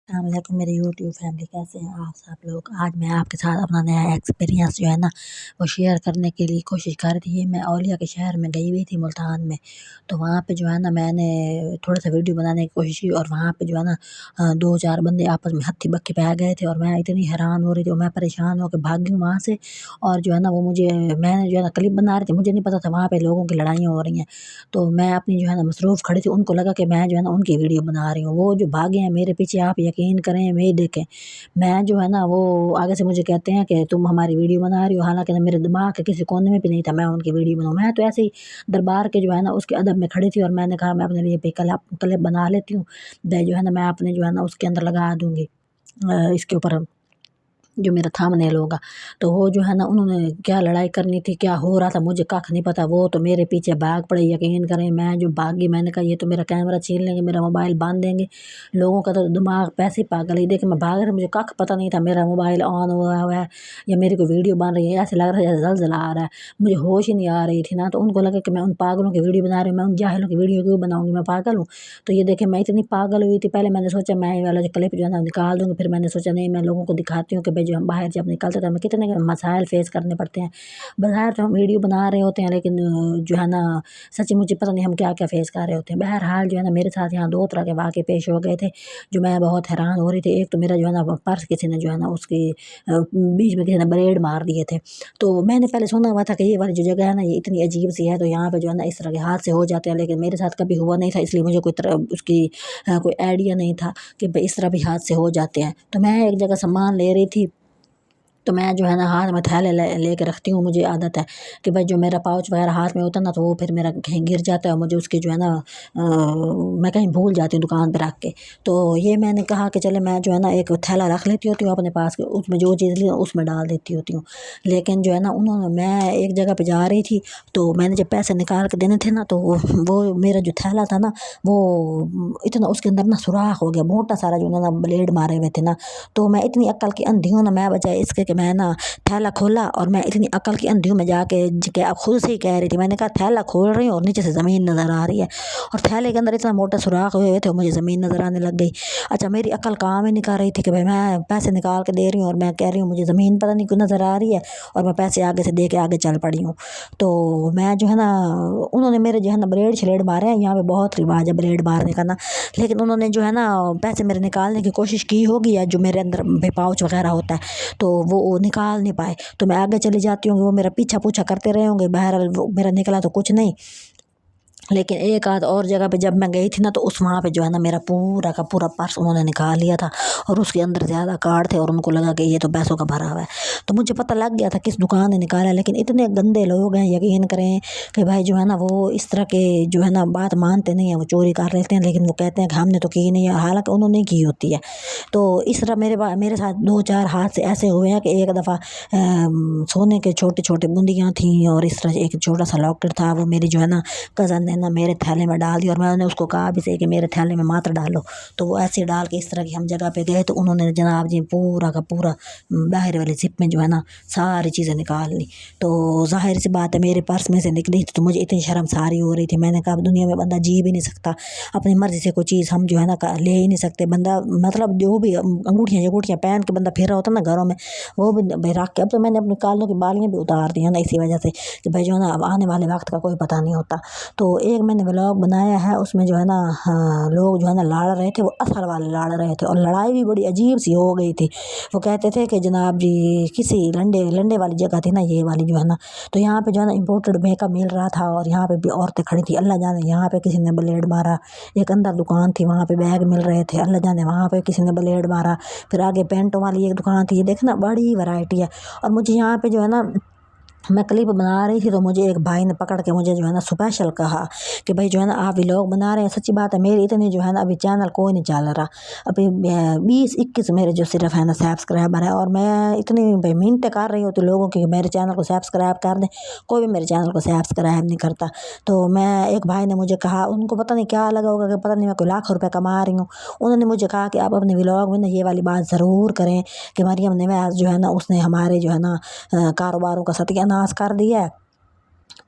अस्सलामुअलैकुम मेरे YouTube family, कैसे हैं आप सब लोग। आज मैं आपके साथ अपना नया एक्सपीरियंस जो है ना वो शेयर करने के लिए कोशिश कर रही है। मैं औलिया के शहर में गई हुई थी, मुल्तान में। तो वहाँ पे जो है ना मैंने थोड़ा सा वीडियो बनाने की कोशिश की और वहाँ पे जो है ना 2-4 बंदे आपस में हत्थी बक्के पे आ गए थे और मैं इतनी हैरान हो रही थी और मैं परेशान होकर भाग गई वहाँ से। और जो है ना वो मैंने जो है ना क्लिप बना रही थी, मुझे नहीं पता था वहाँ पे लोगों की लड़ाइयाँ हो रही हैं। तो मैं अपनी जो है ना मसरूफ़ खड़ी थी, उनको लगा कि मैं जो है ना उनकी वीडियो बना रही हूँ। वो जो भागे हैं मेरे पीछे, आप यकीन करें वही देखें। मैं जो है ना वो आगे से मुझे कहते हैं कि तुम हमारी वीडियो बना रही हो, हालाँकि ना मेरे दिमाग के किसी कोने में भी नहीं था मैं उनकी वीडियो बनाऊँ। मैं तो ऐसे ही दरबार के जो है ना उसके अदब में खड़ी थी और मैंने कहा मैं अपने लिए भी क्लिप बना लेती हूँ। जो है ना मैं अपने जो है ना उसके अंदर लगा दूँगी इसके ऊपर जो मेरा थंबनेल होगा। तो वो जो है ना उन्होंने क्या लड़ाई करनी थी, क्या हो रहा था, मुझे कख नहीं पता। वो तो मेरे पीछे भाग पड़े, यकीन करें। मैं जो भागी, मैंने कहा ये तो मेरा कैमरा छीन लेंगे, मेरा मोबाइल बांध देंगे। लोगों का तो दिमाग पैसे ही पागल है। देखिए मैं भाग रही, मुझे कख पता नहीं था मेरा मोबाइल ऑन हुआ हुआ है या मेरी कोई वीडियो बन रही है। ऐसे लग रहा है जैसे ज़लज़ला आ रहा है, मुझे होश ही नहीं आ रही थी ना। तो उनको लगा कि मैं उन पागलों की वीडियो बना रही हूँ, मैं उन जाहिलों की वीडियो क्यों बनाऊँगी, मैं पागल हूँ। तो ये देखें मैं इतनी पागल हुई थी। पहले मैंने सोचा मैं ये वाला जो क्लिप जो है ना निकाल दूँगी, फिर मैंने सोचा नहीं, मैं लोगों को दिखाती हूँ कि भाई जो हम बाहर जब निकलते तो हमें कितने मसाइल फेस करने पड़ते हैं। बाहर तो हम वीडियो बना रहे होते हैं, लेकिन जो है ना सच्ची मुझे पता नहीं हम क्या क्या फेस कर रहे होते हैं। बहरहाल जो है ना मेरे साथ यहाँ 2 तरह के वाक़ये पेश हो गए थे जो मैं बहुत हैरान हो रही थी। एक तो मेरा जो है ना पर्स किसी ने जो है ना उसकी बीच में किसी ने ब्लेड मार दिए थे। तो मैंने पहले सुना हुआ था कि ये वाली जो जगह है ना ये इतनी अजीब सी है, तो यहाँ पे जो है ना इस तरह के हादसे हो जाते हैं, लेकिन मेरे साथ कभी हुआ नहीं था, इसलिए मुझे कोई तरह उसकी कोई आइडिया नहीं था कि भाई इस तरह भी हादसे हो जाते हैं। तो मैं एक जगह सामान ले रही थी, तो मैं जो है ना हाथ में थैले लेके रखती हूँ। मुझे आदत है कि भाई जो मेरा पाउच वगैरह हाथ में होता है ना तो वो फिर मेरा कहीं गिर जाता है और मुझे उसकी जो है ना मैं कहीं भूल जाती हूँ दुकान पे रख के। तो ये मैंने कहा कि चले मैं जो है ना एक थैला रख लेती होती हूँ अपने पास के, उसमें जो चीज़ ली उसमें डाल देती होती हूँ। लेकिन जो है ना मैं एक जगह पे जा रही थी, तो मैंने जब पैसे निकाल के देने थे ना तो वो मेरा जो थैला था ना वो इतना उसके अंदर ना सुराख हो गया, मोटा सारा जो ना ब्लेड मारे हुए थे ना। तो मैं इतनी अक्ल की अंधी हूँ ना, मैं बजाय इसके कि मैं ना थैला खोला, और मैं इतनी अक्ल की अंधी हूँ मैं जाके खुद से ही कह रही थी, मैंने कहा थैला खोल रही हूँ और नीचे से ज़मीन नज़र आ रही है और थैले के अंदर इतना मोटा सुराख हुए हुए थे और मुझे ज़मीन नज़र आने लग गई। अच्छा मेरी अक्ल काम ही नहीं कर रही थी कि भाई मैं पैसे निकाल के दे रही हूँ और मैं कह रही हूँ मुझे ज़मीन पता नहीं क्यों नज़र आ रही है और मैं पैसे आगे से दे के आगे चल पड़ी हूँ। तो मैं जो है ना उन्होंने मेरे जो है ना ब्लेड श्लेड मारे हैं, यहाँ पे बहुत रिवाज है ब्लेड मारने का ना। लेकिन उन्होंने जो है ना पैसे मेरे निकालने की कोशिश की होगी या जो मेरे अंदर पाउच वगैरह होता है तो वो निकाल नहीं पाए। तो मैं आगे चली जाती हूँ, वो मेरा पीछा पूछा करते रहे होंगे। बहरहाल वो मेरा निकला तो कुछ नहीं। लेकिन एक आध और जगह पे जब मैं गई थी ना तो उस वहाँ पे जो है ना मेरा पूरा का पूरा पर्स उन्होंने निकाल लिया था और उसके अंदर ज़्यादा कार्ड थे और उनको लगा कि ये तो पैसों का भरा हुआ है। तो मुझे पता लग गया था किस दुकान ने निकाला, लेकिन इतने गंदे लोग हैं, यकीन करें कि भाई जो है ना वो इस तरह के जो है ना बात मानते नहीं है, वो चोरी कर लेते हैं लेकिन वो कहते हैं कि हमने तो की नहीं है, हालांकि उन्होंने की होती है। तो इस तरह मेरे साथ 2-4 हादसे ऐसे हुए हैं कि एक दफ़ा सोने के छोटे छोटे बूंदियाँ थी और इस तरह एक छोटा सा लॉकेट था, वो मेरी जो है ना कज़न ने ना मेरे थैले में डाल दिया और मैंने उसको कहा भी सही कि मेरे थैले में मात्र डालो। तो वो ऐसे डाल के इस तरह की हम जगह पे गए तो उन्होंने जनाब जी पूरा का पूरा बाहर वाले जिप में जो है ना सारी चीज़ें निकाल ली। तो जाहिर सी बात है मेरे पर्स में से निकली थी, तो मुझे इतनी शर्मसारी हो रही थी। मैंने कहा दुनिया में बंदा जी भी नहीं सकता, अपनी मर्जी से कोई चीज़ हम जो है ना ले ही नहीं सकते। बंदा मतलब जो भी अंगूठियाँ पहन के बंदा फिर रहा होता ना घरों में, वो भी भाई रख के। अब तो मैंने अपने कानों की बालियाँ भी उतार दी है ना इसी वजह से कि भाई जो है ना अब आने वाले वक्त का कोई पता नहीं होता। तो एक मैंने व्लॉग बनाया है, उसमें जो है ना लोग जो है ना लड़ रहे थे, वो असल वाले लड़ रहे थे और लड़ाई भी बड़ी अजीब सी हो गई थी। वो कहते थे कि जनाब जी किसी लंडे लंडे वाली जगह थी ना ये वाली जो है ना, तो यहाँ पे जो है ना इम्पोर्टेड मेकअप मिल रहा था और यहाँ पे भी औरतें खड़ी थी। अल्लाह जाने यहाँ पे किसी ने ब्लेड मारा, एक अंदर दुकान थी वहाँ पे बैग मिल रहे थे, अल्लाह जाने वहाँ पे किसी ने ब्लेड मारा। फिर आगे पेंटों वाली एक दुकान थी, ये देखना बड़ी वैरायटी है। और मुझे यहाँ पे जो है ना मैं क्लिप बना रही थी तो मुझे एक भाई ने पकड़ के मुझे जो है ना स्पेशल कहा कि भाई जो है ना आप व्लॉग बना रहे हैं। सच्ची बात है मेरी इतनी जो है ना अभी चैनल कोई नहीं चल रहा, अभी 20-21 मेरे जो सिर्फ है ना सब्सक्राइबर है और मैं इतनी भाई मिन्नतें कर रही होती लोगों की मेरे चैनल को सब्सक्राइब कर दें, कोई भी मेरे चैनल को सब्सक्राइब नहीं करता। तो मैं एक भाई ने मुझे कहा, उनको पता नहीं क्या लगा होगा कि पता नहीं मैं कोई लाखों रुपए कमा रही हूँ। उन्होंने मुझे कहा कि आप अपने व्लॉग में ना ये वाली बात ज़रूर करें कि मरियम नवाज़ जो है ना उसने हमारे जो है ना कारोबारों का सत्यानाश कर दिया है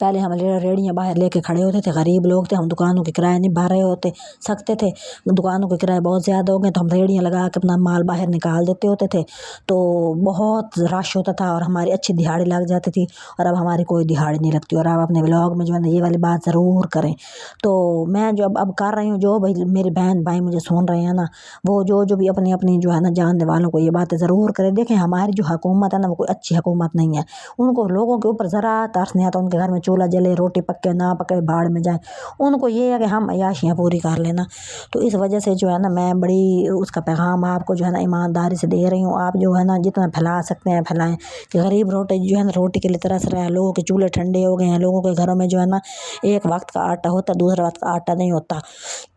पहले हम रेड़ियाँ बाहर लेके खड़े होते थे, गरीब लोग थे, हम दुकानों के किराए नहीं भर रहे होते सकते थे, दुकानों के किराए बहुत ज़्यादा हो गए तो हम रेड़ियाँ लगा के अपना माल बाहर निकाल देते होते थे। तो बहुत रश होता था और हमारी अच्छी दिहाड़ी लग जाती थी, और अब हमारी कोई दिहाड़ी नहीं लगती। और आप अपने व्लॉग में जो है ना ये वाली बात ज़रूर करें। तो मैं जो अब कर रही हूँ, जो भाई मेरी बहन भाई मुझे सुन रहे हैं ना, वो जो भी अपनी अपनी जो है ना जानने वालों को ये बातें ज़रूर करें। देखें हमारी जो हुकूमत है ना वो कोई अच्छी हुकूमत नहीं है। उनको लोगों के ऊपर ज़रा तरस नहीं आता, उनके घर में चूल्हा जले, रोटी पके ना पके भाड़ में जाए, उनको ये है कि हम अय्याशियाँ पूरी कर लेना। तो इस वजह से जो है ना मैं बड़ी उसका पैगाम आपको जो है ना ईमानदारी से दे रही हूँ। आप जो है ना जितना फैला सकते हैं फैलाएं, कि गरीब रोटी जो है ना रोटी के लिए तरस रहे हैं, लोगों के चूल्हे ठंडे हो गए हैं, लोगों के घरों में जो है ना एक वक्त का आटा होता है, दूसरे वक्त का आटा नहीं होता।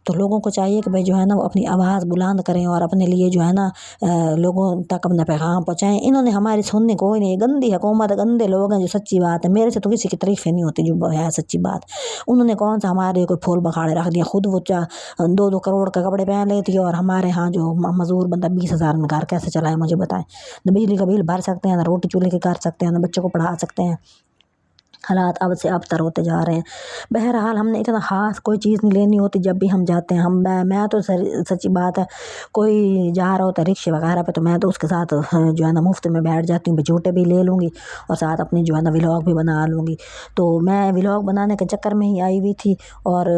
तो लोगों को चाहिए कि भाई जो है ना वो अपनी आवाज़ बुलंद करें और अपने लिए जो है ना लोगों तक अपना पैगाम पहुँचाएं। इन्होंने हमारी सुनने कोई नहीं, गंदी हुकूमत, गंदे लोग हैं। जो सच्ची बात है, मेरे से तो किसी की तारीफ ही नहीं होती जो है सच्ची बात। उन्होंने कौन सा हमारे कोई फूल बखाड़े रख दिया, खुद वो 2-2 करोड़ के कपड़े पहन लेती है, और हमारे यहाँ जो मजदूर बंदा 20,000 में घर कैसे चलाए मुझे बताएं। ना बिजली का बिल भर सकते हैं, ना रोटी चूल्हे के कर सकते हैं, ना बच्चों को पढ़ा सकते हैं। हालात अब से अब तर होते जा रहे हैं। बहरहाल हमने इतना ख़ास कोई चीज़ नहीं लेनी होती जब भी हम जाते हैं। मैं तो सच्ची बात है, कोई जा रहा होता है रिक्शे वगैरह पे तो मैं तो उसके साथ जो है ना मुफ्त में बैठ जाती हूँ, झूठे भी ले लूँगी और साथ अपनी जो है ना व्लॉग भी बना लूँगी। तो मैं व्लॉग बनाने के चक्कर में ही आई हुई थी, और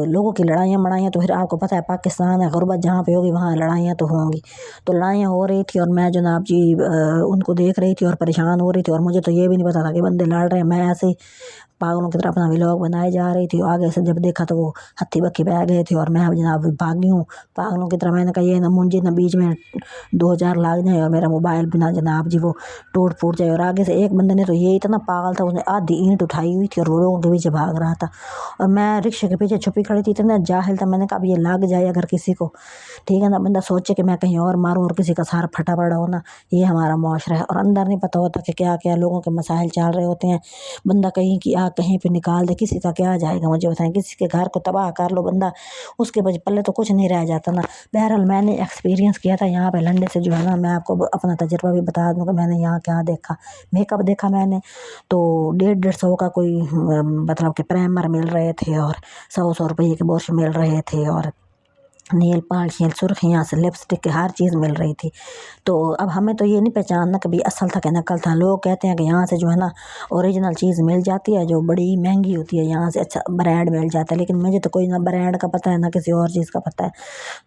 लोगों की लड़ाइयाँ मड़ाइयाँ तो फिर आपको पता है पाकिस्तान है, गुरबत जहाँ पे होगी वहाँ लड़ाइयाँ तो होंगी। तो लड़ाइयाँ हो रही थी और मैं जनाब जी उनको देख रही थी और परेशान हो रही थी, और मुझे तो ये भी नहीं पता था कि बंदे लड़ रहे हैं। मैं ऐसे ही पागलों की तरह अपना व्लॉग बनाए जा रही थी। आगे से जब देखा तो वो हत्थी बक्की बह गए थे, और मैं अब जनाब भागी हूँ पागलों की तरह। मैंने कहा ये ना मुझे ना बीच में 2,000 लाग जाए और मेरा मोबाइल भी ना जनाब जी वो टूट फूट जाए। और आगे से एक बंदे ने तो ये इतना पागल था, उसने आधी ईंट उठाई हुई थी और वो लोगों के पीछे भाग रहा था, और मैं रिक्शे के पीछे छुपी खड़ी थी। इतना जाहिल था, मैंने कहा अब ये लग जाए अगर किसी को, ठीक है ना, बंदा सोचे कि मैं कहीं और मारूं और किसी का सार फटा पड़ा हो ना। ये हमारा मुआशरा है, और अंदर नहीं पता होता कि क्या क्या लोगों के मसाइल चल रहे होते हैं। बंदा कहीं की आग कहीं पे निकाल दे, किसी का क्या जाएगा मुझे बताएं। किसी के घर को तबाह कर लो बंदा, उसके पल्ले तो कुछ नहीं रह जाता ना। बहरहाल मैंने एक्सपीरियंस किया था यहाँ पे लंडे से जो है ना, मैं आपको अपना तजुर्बा भी बता दूँ कि मैंने यहाँ क्या देखा। मेकअप देखा मैंने तो 150-150 का कोई मतलब कि प्राइमर मिल रहे थे, और 100-100 रुपये के ब्रश मिल रहे थे, और नेल पॉलिश सुर्खियाँ से लिपस्टिक हर चीज़ मिल रही थी। तो अब हमें तो ये नहीं पहचानना कि भाई असल था कि नकल था। लोग कहते हैं कि यहाँ से जो है ना ओरिजिनल चीज़ मिल जाती है जो बड़ी महंगी होती है, यहाँ से अच्छा ब्रांड मिल जाता है, लेकिन मुझे तो कोई ना ब्रांड का पता है ना किसी और चीज़ का पता है।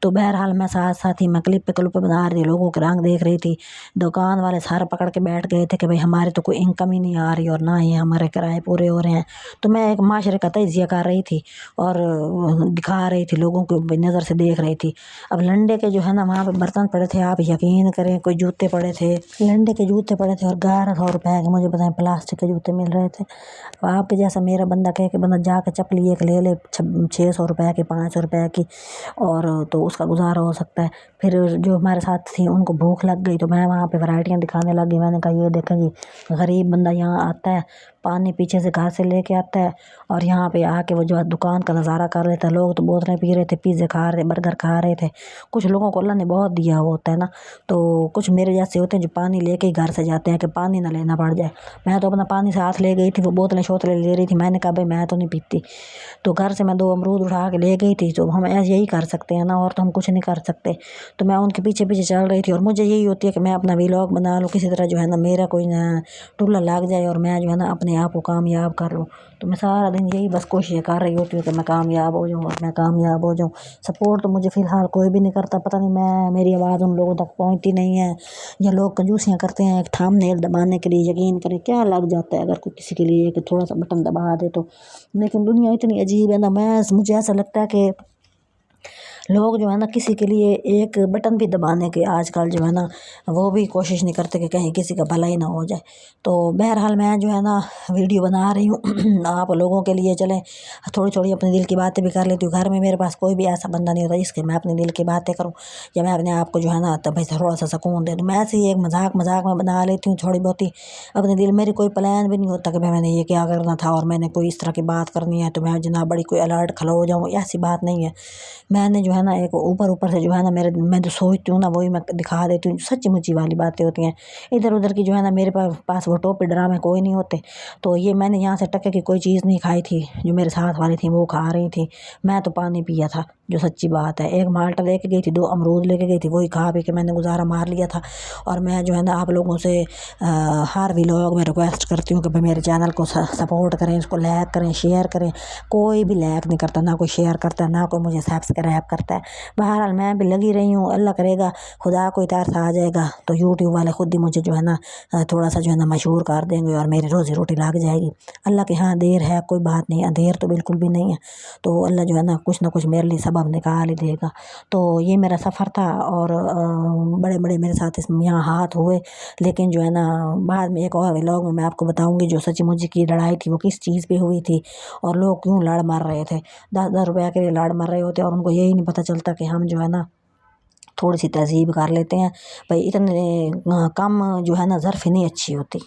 तो बहरहाल मैं साथ साथ ही मैं क्लिप पे बना रही थी, लोगों के रंग देख रही थी। दुकान वाले सारे पकड़ के बैठ गए थे कि भाई हमारे तो कोई इनकम ही नहीं आ रही और ना ही हमारे किराए पूरे हो रहे हैं। तो मैं एक माशरे का तजिया कर रही थी और दिखा रही थी लोगों को, नज़र से देख रही थी। अब लंडे के जो है ना वहाँ पे बर्तन पड़े थे, आप यकीन करें, कोई जूते पड़े थे, लंडे के जूते पड़े थे, और 1100 रुपए के मुझे बताएं प्लास्टिक के जूते मिल रहे थे। अब आपके जैसा मेरा बंदा कहे कि बंदा जाके चप्पली एक ले ले 600 रुपए की, 500 रुपए की, और तो उसका गुजारा हो सकता है। फिर जो हमारे साथ थी उनको भूख लग गई तो मैं वहाँ पे वैरायटियाँ दिखाने लगी। मैंने कहा ये देखें जी, गरीब बंदा यहाँ आता है, पानी पीछे से घर से लेके आता है, और यहाँ पे आके वो जो है दुकान का नज़ारा कर लेता है। लोग तो बोतलें पी रहे थे, पिज़्ज़े खा रहे, बर्गर खा रहे थे। कुछ लोगों को अल्लाह ने बहुत दिया हुआ होता है ना, तो कुछ मेरे जैसे होते हैं जो पानी लेके ही घर से जाते हैं कि पानी ना लेना पड़ जाए। मैं तो अपना पानी साथ ले गई थी, वो बोतलें शोतलें ले रही थी। मैंने कहा भाई मैं तो नहीं पीती, तो घर से मैं 2 अमरूद उठा के ले गई थी। तो हम ऐसे यही कर सकते हैं ना, और तो हम कुछ नहीं कर सकते। तो मैं उनके पीछे पीछे चल रही थी, और मुझे यही होती है कि मैं अपना व्लॉग बना लूँ किसी तरह, जो है ना मेरा कोई ना टुल्ला लग जाए और मैं जो है ना अपने आप को कामयाब कर लूँ। तो मैं सारा दिन यही बस कोशिश कर रही होती हूँ कि मैं कामयाब हो जाऊँ, और मैं कामयाब हो जाऊँ। सपोर्ट तो मुझे फ़िलहाल कोई भी नहीं करता, पता नहीं मैं मेरी आवाज़ उन लोगों तक पहुँचती नहीं है, या लोग कंजूसियाँ करते हैं एक थंबनेल दबाने के लिए। यकीन करें क्या लग जाता है अगर कोई किसी के लिए कि थोड़ा सा बटन दबा दे तो। लेकिन दुनिया इतनी अजीब है ना, मुझे ऐसा लगता है कि लोग जो है ना किसी के लिए एक बटन भी दबाने के आजकल जो है ना वो भी कोशिश नहीं करते कि कहीं किसी का भला ही ना हो जाए। तो बहरहाल मैं जो है ना वीडियो बना रही हूँ आप लोगों के लिए। चलें थोड़ी थोड़ी अपने दिल की बातें भी कर लेती हूँ। घर में मेरे पास कोई भी ऐसा बंदा नहीं होता जिसके मैं अपने दिल की बातें करूँ, या मैं अपने आप को जो है ना तब भाई थोड़ा सा सुकून दे दूँ। मैं ऐसे ही एक मजाक मजाक में बना लेती हूँ थोड़ी बहुत ही अपने दिल। मेरी कोई प्लान भी नहीं होता कि भाई मैंने ये क्या करना था और मैंने कोई इस तरह की बात करनी है तो मैं जनाब बड़ी कोई अलर्ट खड़ा हो जाऊँ, ऐसी बात नहीं है। मैंने जो जो है ना एक ऊपर ऊपर से जो है ना मैं जो सोचती हूँ ना वही मैं दिखा देती हूँ, सच्ची मुच्ची वाली बातें होती हैं। इधर उधर की जो है ना मेरे पास वो टोपी ड्रामे कोई नहीं होते। तो ये मैंने यहाँ से टक्के की कोई चीज़ नहीं खाई थी, जो मेरे साथ वाली थी वो खा रही थी, मैं तो पानी पिया था, जो सच्ची बात है। एक माल्टा लेके गई थी, 2 अमरूद लेके गई थी, वही खा पी के मैंने गुजारा मार लिया था। और मैं जो है ना आप लोगों से हर व्लॉग में रिक्वेस्ट करती हूँ कि भाई मेरे चैनल को सपोर्ट करें, इसको लाइक करें, शेयर करें। कोई भी लाइक नहीं करता, ना कोई शेयर करता है, ना कोई मुझे सब्सक्राइब करता है। बहरहाल मैं भी लगी रही हूँ, अल्लाह करेगा खुदा कोई तरस आ जाएगा तो यूट्यूब वाले खुद ही मुझे जो है ना थोड़ा सा जो है ना मशहूर कर देंगे और मेरी रोज़ी रोटी लग जाएगी। अल्लाह के यहाँ देर है, कोई बात नहीं, अंधेर तो बिल्कुल भी नहीं है। तो अल्लाह जो है ना कुछ ना कुछ मेरे लिए सबब निकाल ही देगा। तो ये मेरा सफ़र था और बड़े बड़े मेरे साथ इसमें यहाँ हाथ हुए, लेकिन जो है ना बाद में एक और व्लॉग में मैं आपको बताऊंगी जो सच्ची मुच्ची की लड़ाई थी वो किस चीज़ पे हुई थी और लोग क्यों लड़ मर रहे थे। 10-10 रुपया के लिए लड़ मर रहे होते और उनको यही नहीं पता चलता कि हम जो है ना थोड़ी सी तहज़ीब कर लेते हैं। भाई इतने कम जो है ना ज़र्फ़ी नहीं अच्छी होती।